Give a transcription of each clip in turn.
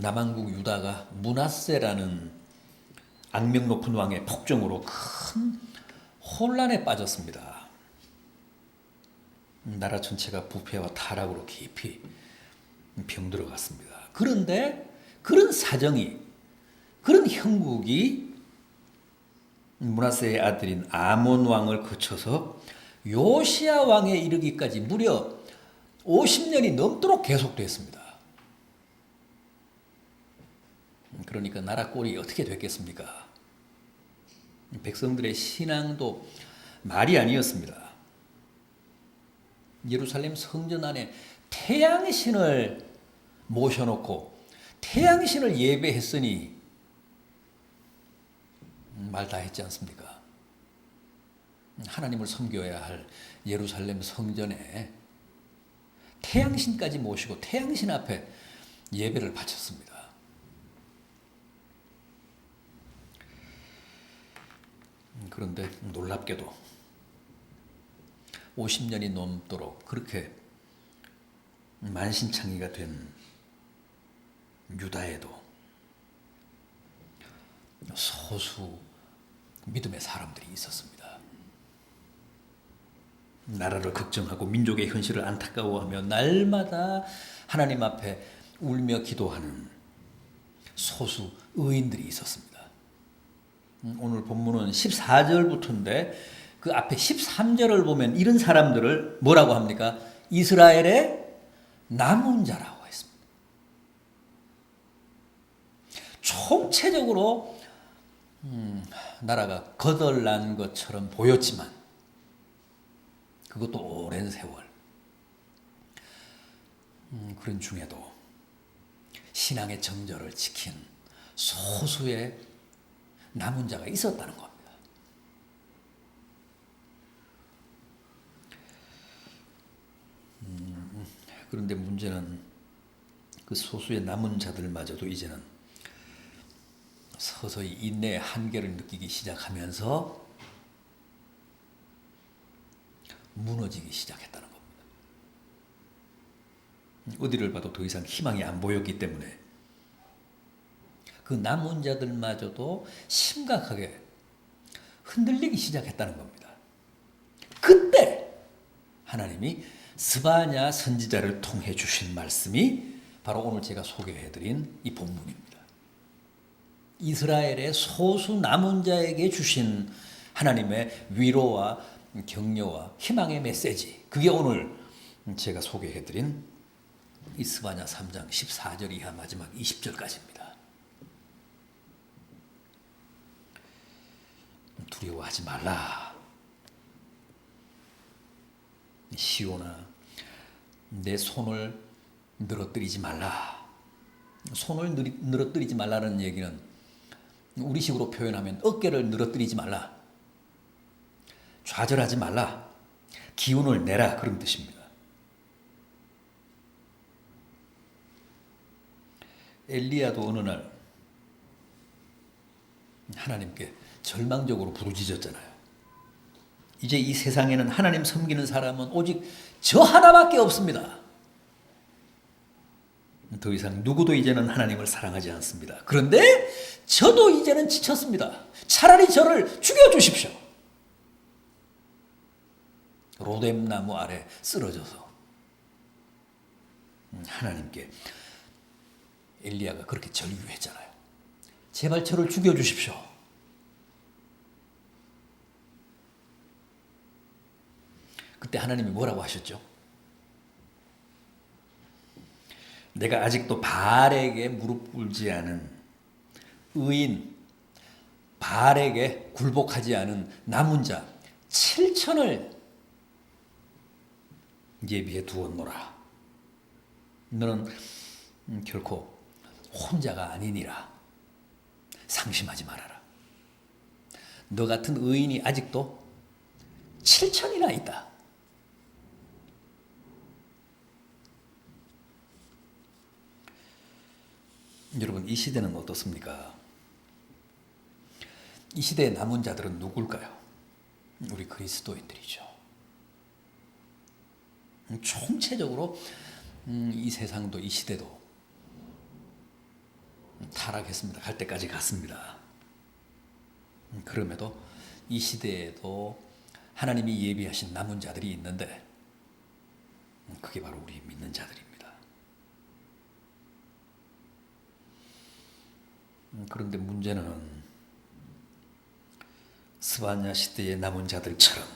남한국 유다가 므낫세라는 악명 높은 왕의 폭정으로 큰 혼란에 빠졌습니다. 나라 전체가 부패와 타락으로 깊이 병들어갔습니다. 그런데 그런 사정이, 그런 형국이 므낫세의 아들인 아몬 왕을 거쳐서 요시야 왕에 이르기까지 무려 50년이 넘도록 계속됐습니다. 그러니까 나라 꼴이 어떻게 됐겠습니까? 백성들의 신앙도 말이 아니었습니다. 예루살렘 성전 안에 태양신을 모셔놓고 태양신을 예배했으니 말 다 했지 않습니까? 하나님을 섬겨야 할 예루살렘 성전에 태양신까지 모시고 태양신 앞에 예배를 바쳤습니다. 그런데 놀랍게도 50년이 넘도록 그렇게 만신창이가 된 유다에도 소수 믿음의 사람들이 있었습니다. 나라를 걱정하고 민족의 현실을 안타까워하며 날마다 하나님 앞에 울며 기도하는 소수 의인들이 있었습니다. 오늘 본문은 14절부터인데 그 앞에 13절을 보면 이런 사람들을 뭐라고 합니까? 이스라엘의 남은 자라고 했습니다. 총체적으로 나라가 거덜난 것처럼 보였지만 그것도 오랜 세월 그런 중에도 신앙의 정절을 지킨 소수의 남은 자가 있었다는 겁니다. 그런데 문제는 그 소수의 남은 자들마저도 이제는 서서히 인내의 한계를 느끼기 시작하면서 무너지기 시작했다는 겁니다. 어디를 봐도 더 이상 희망이 안 보였기 때문에 그 남은 자들마저도 심각하게 흔들리기 시작했다는 겁니다. 그때 하나님이 스바냐 선지자를 통해 주신 말씀이 바로 오늘 제가 소개해드린 이 본문입니다. 이스라엘의 소수 남은 자에게 주신 하나님의 위로와 격려와 희망의 메시지, 그게 오늘 제가 소개해드린 이 스바냐 3장 14절 이하 마지막 20절까지입니다. 두려워하지 말라. 시온아, 내 손을 늘어뜨리지 말라. 손을 늘어뜨리지 말라는 얘기는 우리식으로 표현하면 어깨를 늘어뜨리지 말라. 좌절하지 말라. 기운을 내라. 그런 뜻입니다. 엘리야도 어느 날 하나님께 절망적으로 부르짖었잖아요. 이제 이 세상에는 하나님 섬기는 사람은 오직 저 하나밖에 없습니다. 더 이상 누구도 이제는 하나님을 사랑하지 않습니다. 그런데 저도 이제는 지쳤습니다. 차라리 저를 죽여주십시오. 로뎀나무 아래 쓰러져서 하나님께 엘리야가 그렇게 절규했잖아요. 제발 저를 죽여주십시오. 그때 하나님이 뭐라고 하셨죠? 내가 아직도 바알에게 무릎 꿇지 않은 의인, 바알에게 굴복하지 않은 남은 자 7천을 예비해 두었노라. 너는 결코 혼자가 아니니라. 상심하지 말아라. 너 같은 의인이 아직도 7천이나 있다. 여러분, 이 시대는 어떻습니까? 이 시대의 남은 자들은 누굴까요? 우리 그리스도인들이죠. 총체적으로 이 세상도 이 시대도 타락했습니다. 갈 때까지 갔습니다. 그럼에도 이 시대에도 하나님이 예비하신 남은 자들이 있는데 그게 바로 우리 믿는 자들입니다. 그런데 문제는 스바냐 시대의 남은 자들처럼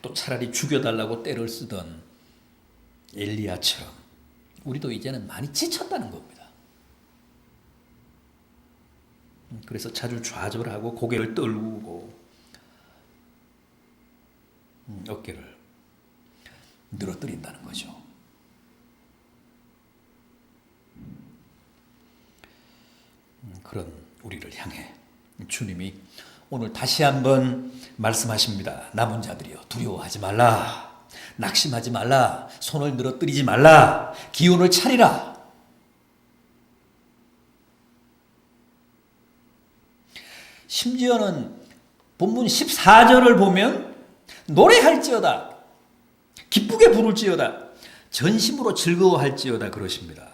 또 차라리 죽여달라고 떼를 쓰던 엘리야처럼 우리도 이제는 많이 지쳤다는 겁니다. 그래서 자주 좌절하고 고개를 떨구고 어깨를 늘어뜨린다는 거죠. 그런 우리를 향해 주님이 오늘 다시 한번 말씀하십니다. 남은 자들이여 두려워하지 말라. 낙심하지 말라. 손을 늘어뜨리지 말라. 기운을 차리라. 심지어는 본문 14절을 보면 노래할지어다. 기쁘게 부를지어다. 전심으로 즐거워할지어다 그러십니다.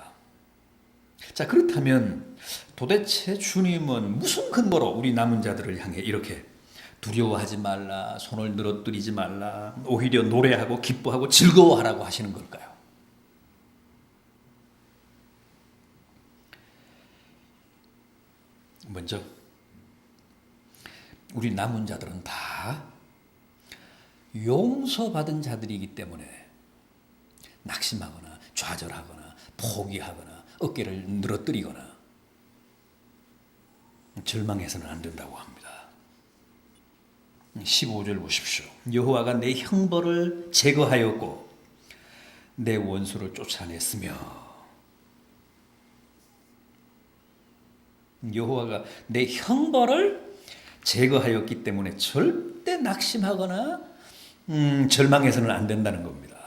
자, 그렇다면 도대체 주님은 무슨 근거로 우리 남은 자들을 향해 이렇게 두려워하지 말라, 손을 늘어뜨리지 말라, 오히려 노래하고 기뻐하고 즐거워하라고 하시는 걸까요? 먼저 우리 남은 자들은 다 용서받은 자들이기 때문에 낙심하거나 좌절하거나 포기하거나 어깨를 늘어뜨리거나 절망해서는 안 된다고 합니다. 15절 보십시오. 여호와가 내 형벌을 제거하였고 내 원수를 쫓아냈으며 여호와가 내 형벌을 제거하였기 때문에 절대 낙심하거나 절망해서는 안 된다는 겁니다.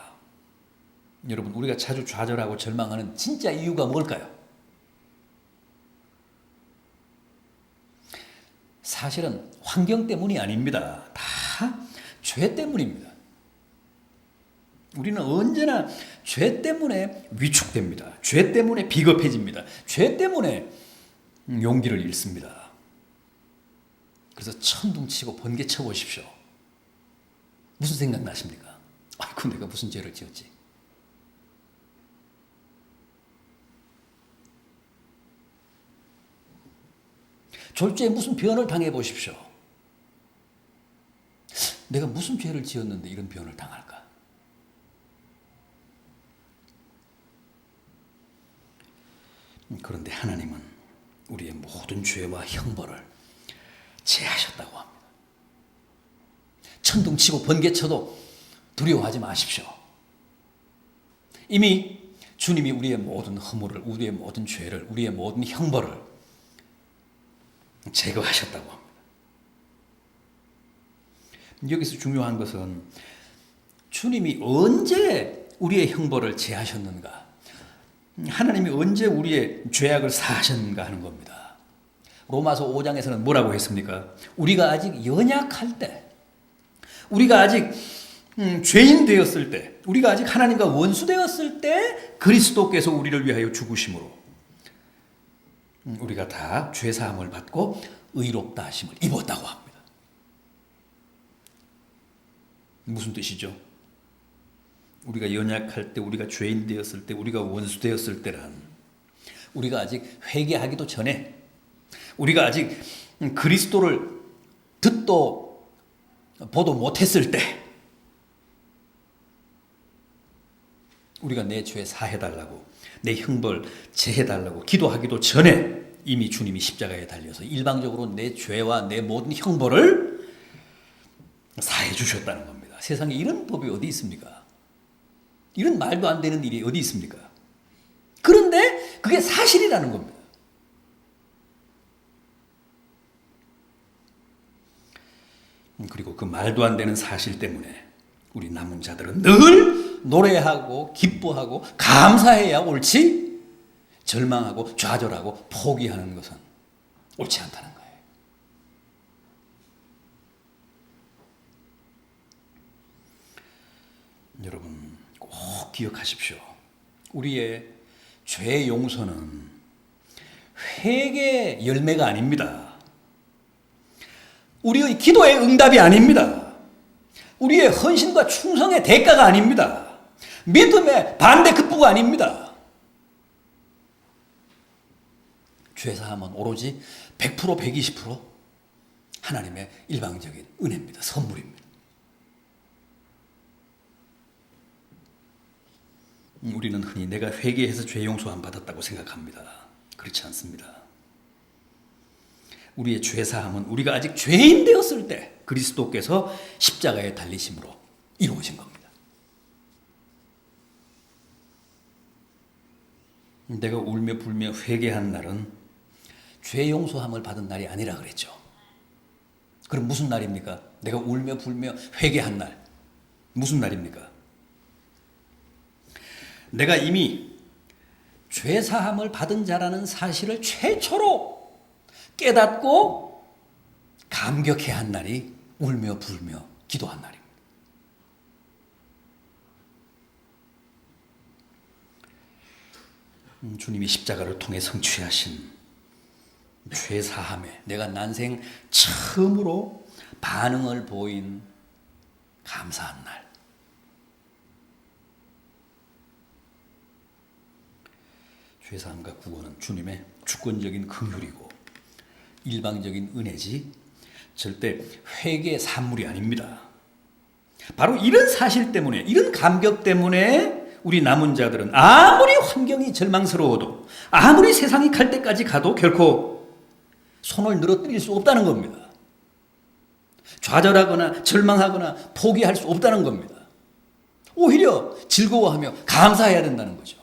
여러분, 우리가 자주 좌절하고 절망하는 진짜 이유가 뭘까요? 사실은 환경 때문이 아닙니다. 다 죄 때문입니다. 우리는 언제나 죄 때문에 위축됩니다. 죄 때문에 비겁해집니다. 죄 때문에 용기를 잃습니다. 그래서 천둥치고 번개쳐 보십시오. 무슨 생각 나십니까? 아이고, 내가 무슨 죄를 지었지? 졸지에 무슨 변을 당해 보십시오. 내가 무슨 죄를 지었는데 이런 변을 당할까? 그런데 하나님은 우리의 모든 죄와 형벌을 제하셨다고 합니다. 천둥치고 번개쳐도 두려워하지 마십시오. 이미 주님이 우리의 모든 허물을, 우리의 모든 죄를, 우리의 모든 형벌을 제거하셨다고 합니다. 여기서 중요한 것은 주님이 언제 우리의 형벌을 제하셨는가? 하나님이 언제 우리의 죄악을 사하셨는가 하는 겁니다. 로마서 5장에서는 뭐라고 했습니까? 우리가 아직 연약할 때, 우리가 아직 죄인 되었을 때, 우리가 아직 하나님과 원수 되었을 때 그리스도께서 우리를 위하여 죽으심으로 우리가 다 죄사함을 받고 의롭다 하심을 입었다고 합니다. 무슨 뜻이죠? 우리가 연약할 때, 우리가 죄인 되었을 때, 우리가 원수 되었을 때란 우리가 아직 회개하기도 전에, 우리가 아직 그리스도를 듣도 보도 못했을 때 우리가 내 죄 사해달라고, 내 형벌 제해달라고 기도하기도 전에 이미 주님이 십자가에 달려서 일방적으로 내 죄와 내 모든 형벌을 사해 주셨다는 겁니다. 세상에 이런 법이 어디 있습니까? 이런 말도 안 되는 일이 어디 있습니까? 그런데 그게 사실이라는 겁니다. 그리고 그 말도 안 되는 사실 때문에 우리 남은 자들은 늘 노래하고 기뻐하고 감사해야 옳지, 절망하고 좌절하고 포기하는 것은 옳지 않다는 거예요. 여러분 꼭 기억하십시오. 우리의 죄 용서는 회개의 열매가 아닙니다. 우리의 기도의 응답이 아닙니다. 우리의 헌신과 충성의 대가가 아닙니다. 믿음의 반대 급부가 아닙니다. 죄사함은 오로지 100% 120% 하나님의 일방적인 은혜입니다. 선물입니다. 우리는 흔히 내가 회개해서 죄 용서함 받았다고 생각합니다. 그렇지 않습니다. 우리의 죄사함은 우리가 아직 죄인 되었을 때 그리스도께서 십자가에 달리심으로 이루어진 겁니다. 내가 울며 불며 회개한 날은 죄 용서함을 받은 날이 아니라 그랬죠. 그럼 무슨 날입니까? 내가 울며 불며 회개한 날. 무슨 날입니까? 내가 이미 죄사함을 받은 자라는 사실을 최초로 깨닫고 감격해 한 날이 울며 불며 기도한 날입니다. 주님이 십자가를 통해 성취하신 죄사함에 내가 난생 처음으로 반응을 보인 감사한 날. 죄사함과 구원은 주님의 주권적인 긍휼이고 일방적인 은혜지 절대 회개의 산물이 아닙니다. 바로 이런 사실 때문에, 이런 감격 때문에 우리 남은 자들은 아무리 환경이 절망스러워도, 아무리 세상이 갈 때까지 가도 결코 손을 늘어뜨릴 수 없다는 겁니다. 좌절하거나 절망하거나 포기할 수 없다는 겁니다. 오히려 즐거워하며 감사해야 된다는 거죠.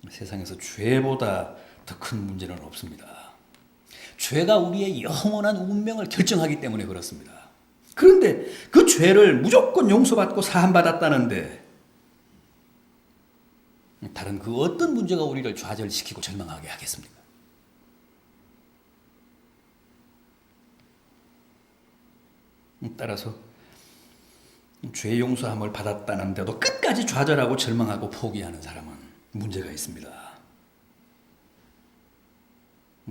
세상에서 죄보다 더 큰 문제는 없습니다. 죄가 우리의 영원한 운명을 결정하기 때문에 그렇습니다. 그런데 그 죄를 무조건 용서받고 사함받았다는데 다른 그 어떤 문제가 우리를 좌절시키고 절망하게 하겠습니까? 따라서 죄 용서함을 받았다는데도 끝까지 좌절하고 절망하고 포기하는 사람은 문제가 있습니다.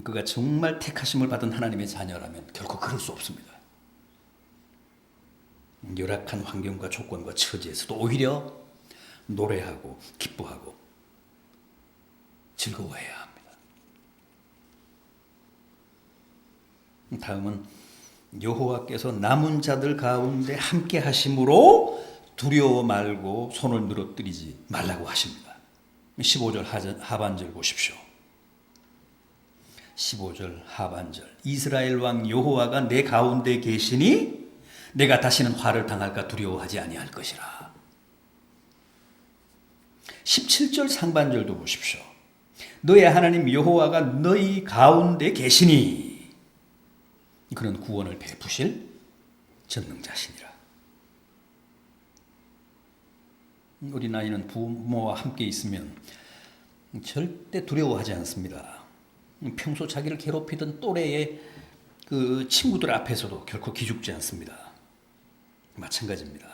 그가 정말 택하심을 받은 하나님의 자녀라면 결코 그럴 수 없습니다. 열악한 환경과 조건과 처지에서도 오히려 노래하고 기뻐하고 즐거워해야 합니다. 다음은 여호와께서 남은 자들 가운데 함께 하심으로 두려워 말고 손을 늘어뜨리지 말라고 하십니다. 15절 하반절 보십시오. 15절 하반절. 이스라엘 왕 여호와가 내 가운데 계시니 내가 다시는 화를 당할까 두려워하지 아니할 것이라. 17절 상반절도 보십시오. 너의 하나님 여호와가 너희 가운데 계시니 그는 구원을 베푸실 전능자시니라. 우리 나이는 부모와 함께 있으면 절대 두려워하지 않습니다. 평소 자기를 괴롭히던 또래의 그 친구들 앞에서도 결코 기죽지 않습니다. 마찬가지입니다.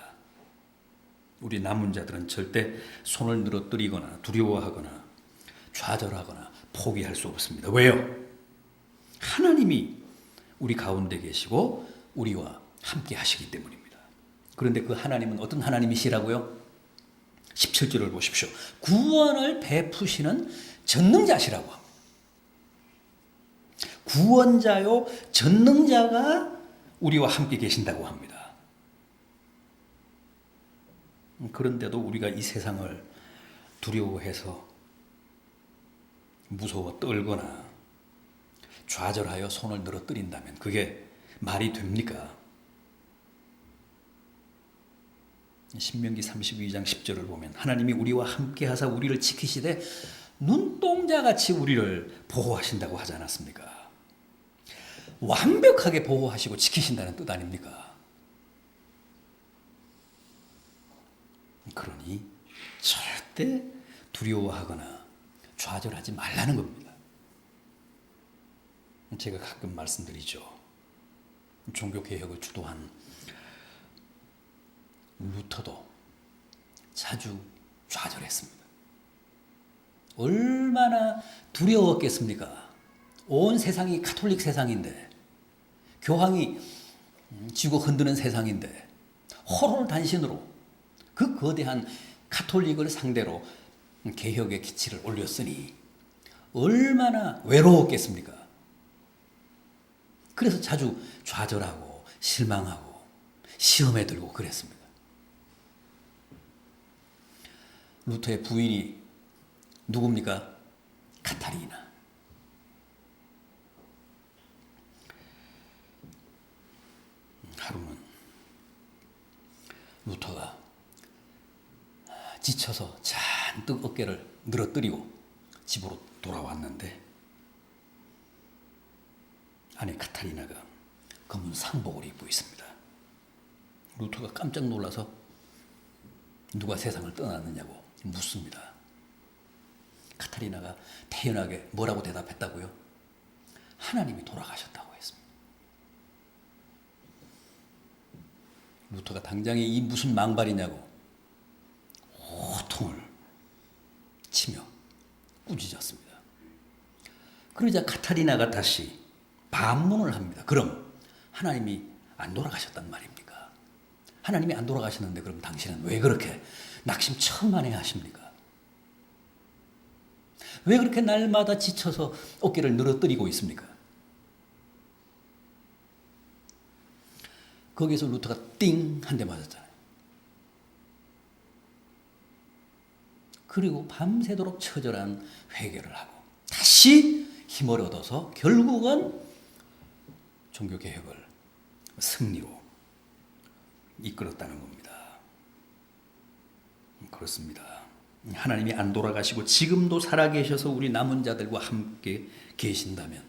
우리 남은 자들은 절대 손을 늘어뜨리거나 두려워하거나 좌절하거나 포기할 수 없습니다. 왜요? 하나님이 우리 가운데 계시고 우리와 함께 하시기 때문입니다. 그런데 그 하나님은 어떤 하나님이시라고요? 17절을 보십시오. 구원을 베푸시는 전능자시라고 합니다. 구원자요 전능자가 우리와 함께 계신다고 합니다. 그런데도 우리가 이 세상을 두려워해서 무서워 떨거나 좌절하여 손을 늘어뜨린다면 그게 말이 됩니까? 신명기 32장 10절을 보면 하나님이 우리와 함께 하사 우리를 지키시되 눈동자같이 우리를 보호하신다고 하지 않았습니까? 완벽하게 보호하시고 지키신다는 뜻 아닙니까? 그러니 절대 두려워하거나 좌절하지 말라는 겁니다. 제가 가끔 말씀드리죠. 종교개혁을 주도한 루터도 자주 좌절했습니다. 얼마나 두려웠겠습니까? 온 세상이 가톨릭 세상인데, 교황이 쥐고 흔드는 세상인데, 호롤단신으로 그 거대한 가톨릭을 상대로 개혁의 기치를 올렸으니 얼마나 외로웠겠습니까? 그래서 자주 좌절하고 실망하고 시험에 들고 그랬습니다. 루터의 부인이 누굽니까? 카타리나. 하루는 루터가 지쳐서 잔뜩 어깨를 늘어뜨리고 집으로 돌아왔는데 아내 카타리나가 검은 상복을 입고 있습니다. 루터가 깜짝 놀라서 누가 세상을 떠났느냐고 묻습니다. 카타리나가 태연하게 뭐라고 대답했다고요? 하나님이 돌아가셨다고 했습니다. 루터가 당장에 이 무슨 망발이냐고 호통을 치며 꾸짖었습니다. 그러자 카타리나가 다시 반문을 합니다. 그럼 하나님이 안 돌아가셨단 말입니까? 하나님이 안 돌아가셨는데 그럼 당신은 왜 그렇게 낙심천만해 하십니까? 왜 그렇게 날마다 지쳐서 어깨를 늘어뜨리고 있습니까? 거기에서 루터가 띵 한 대 맞았잖아요. 그리고 밤새도록 처절한 회개를 하고 다시 힘을 얻어서 결국은 종교개혁을 승리로 이끌었다는 겁니다. 그렇습니다. 하나님이 안 돌아가시고 지금도 살아계셔서 우리 남은 자들과 함께 계신다면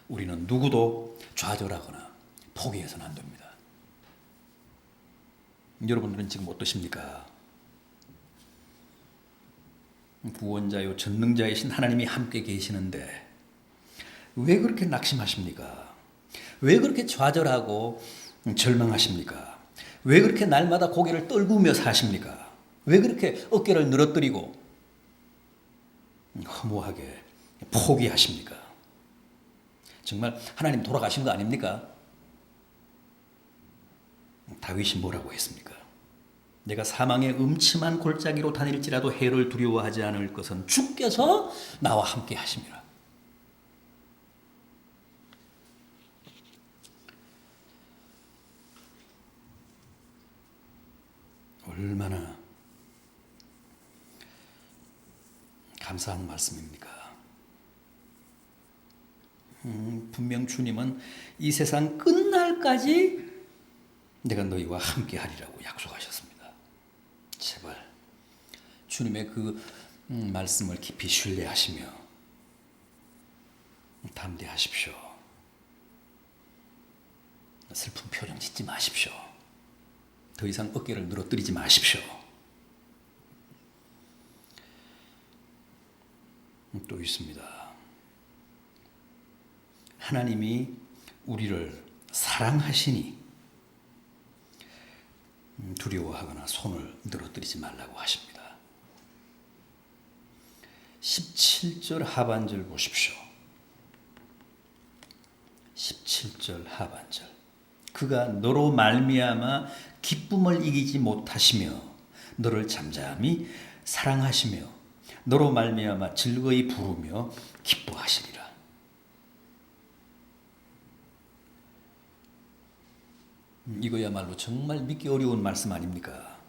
우리는 누구도 좌절하거나 포기해서는 안 됩니다. 여러분들은 지금 어떠십니까? 구원자요 전능자이신 하나님이 함께 계시는데 왜 그렇게 낙심하십니까? 왜 그렇게 좌절하고 절망하십니까? 왜 그렇게 날마다 고개를 떨구며 사십니까? 왜 그렇게 어깨를 늘어뜨리고 허무하게 포기하십니까? 정말 하나님 돌아가신 거 아닙니까? 다윗이 뭐라고 했습니까? 내가 사망의 음침한 골짜기로 다닐지라도 해를 두려워하지 않을 것은 주께서 나와 함께 하심이라. 얼마나 감사한 말씀입니까? 분명 주님은 이 세상 끝날까지 내가 너희와 함께 하리라고 약속하셨습니다. 제발 주님의 그 말씀을 깊이 신뢰하시며 담대하십시오. 슬픈 표정 짓지 마십시오. 더 이상 어깨를 늘어뜨리지 마십시오. 또 있습니다. 하나님이 우리를 사랑하시니 두려워하거나 손을 늘어뜨리지 말라고 하십니다. 17절 하반절 보십시오. 17절 하반절. 그가 너로 말미암아 기쁨을 이기지 못하시며 너를 잠잠히 사랑하시며 너로 말미암아 즐거이 부르며 기뻐하시리라. 이거야말로 정말 믿기 어려운 말씀 아닙니까?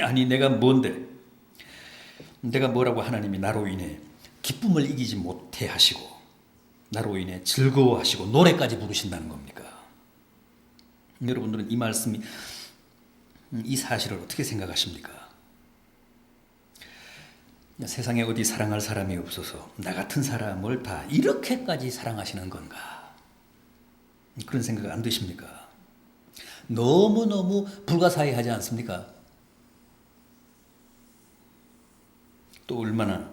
아니 내가 뭔데? 내가 뭐라고 하나님이 나로 인해 기쁨을 이기지 못해 하시고 나로 인해 즐거워하시고 노래까지 부르신다는 겁니까? 여러분들은 이 말씀이 이 사실을 어떻게 생각하십니까? 세상에 어디 사랑할 사람이 없어서 나 같은 사람을 다 이렇게까지 사랑하시는 건가? 그런 생각 안 드십니까? 너무너무 불가사의하지 않습니까? 또 얼마나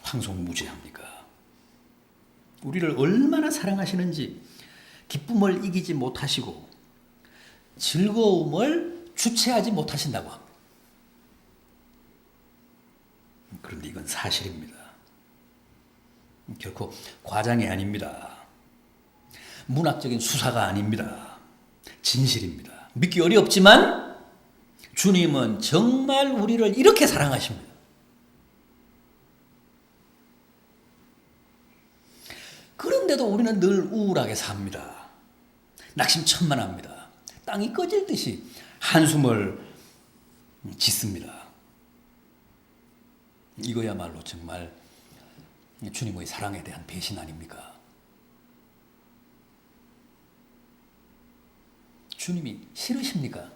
황송무계합니까? 우리를 얼마나 사랑하시는지 기쁨을 이기지 못하시고 즐거움을 주체하지 못하신다고 합니다. 그런데 이건 사실입니다. 결코 과장이 아닙니다. 문학적인 수사가 아닙니다. 진실입니다. 믿기 어렵지만 주님은 정말 우리를 이렇게 사랑하십니다. 그런데도 우리는 늘 우울하게 삽니다. 낙심천만합니다. 땅이 꺼질 듯이 한숨을 짓습니다. 이거야말로 정말 주님의 사랑에 대한 배신 아닙니까? 주님이 싫으십니까?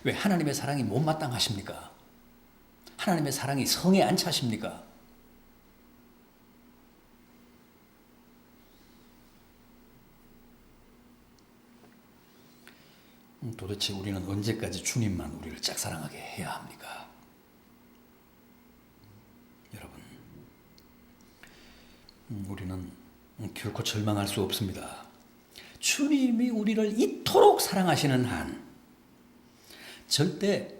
왜 하나님의 사랑이 못마땅하십니까? 하나님의 사랑이 성에 안 차십니까? 도대체 우리는 언제까지 주님만 우리를 짝사랑하게 해야 합니까? 여러분, 우리는 결코 절망할 수 없습니다. 주님이 우리를 이토록 사랑하시는 한 절대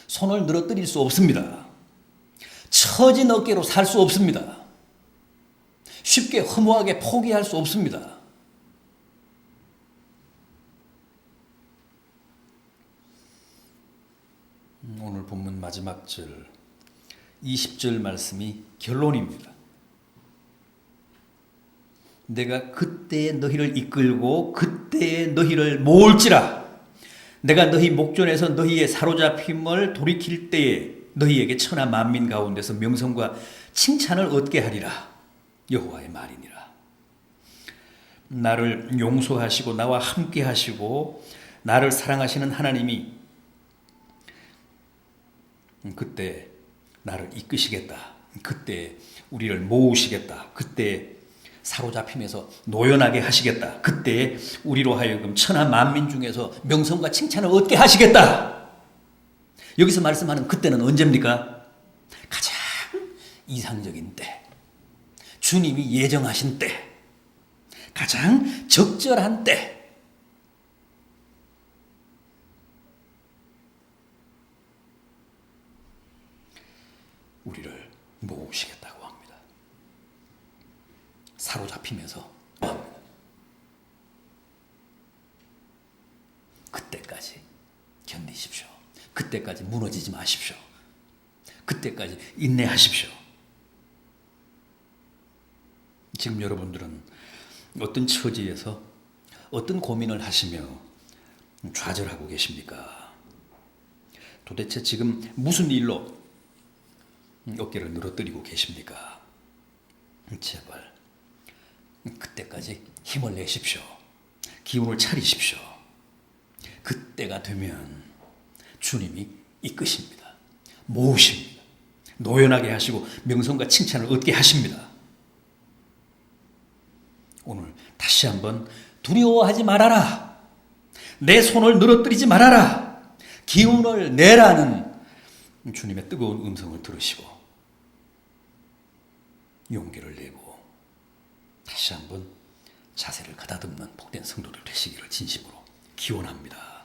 손을 늘어뜨릴 수 없습니다. 처진 어깨로 살 수 없습니다. 쉽게 허무하게 포기할 수 없습니다. 오늘 본문 마지막 절 20절 말씀이 결론입니다. 내가 그때에 너희를 이끌고 그때에 너희를 모을지라. 내가 너희 목전에서 너희의 사로잡힘을 돌이킬 때에 너희에게 천하 만민 가운데서 명성과 칭찬을 얻게 하리라. 여호와의 말이니라. 나를 용서하시고 나와 함께 하시고 나를 사랑하시는 하나님이 그때 나를 이끄시겠다. 그때 우리를 모으시겠다. 그때 사로잡힘에서 노연하게 하시겠다. 그때 우리로 하여금 천하 만민 중에서 명성과 칭찬을 얻게 하시겠다. 여기서 말씀하는 그때는 언제입니까? 가장 이상적인 때. 주님이 예정하신 때. 가장 적절한 때. 우리를 모으시겠다고 합니다. 사로잡히면서 합니다. 그때까지 견디십시오. 그때까지 무너지지 마십시오. 그때까지 인내하십시오. 지금 여러분들은 어떤 처지에서 어떤 고민을 하시며 좌절하고 계십니까? 도대체 지금 무슨 일로 어깨를 늘어뜨리고 계십니까? 제발 그때까지 힘을 내십시오. 기운을 차리십시오. 그때가 되면 주님이 이끄십니다. 모으십니다. 노연하게 하시고 명성과 칭찬을 얻게 하십니다. 오늘 다시 한번 두려워하지 말아라. 내 손을 늘어뜨리지 말아라. 기운을 내라는 주님의 뜨거운 음성을 들으시고 용기를 내고 다시 한번 자세를 가다듬는 복된 성도들 되시기를 진심으로 기원합니다.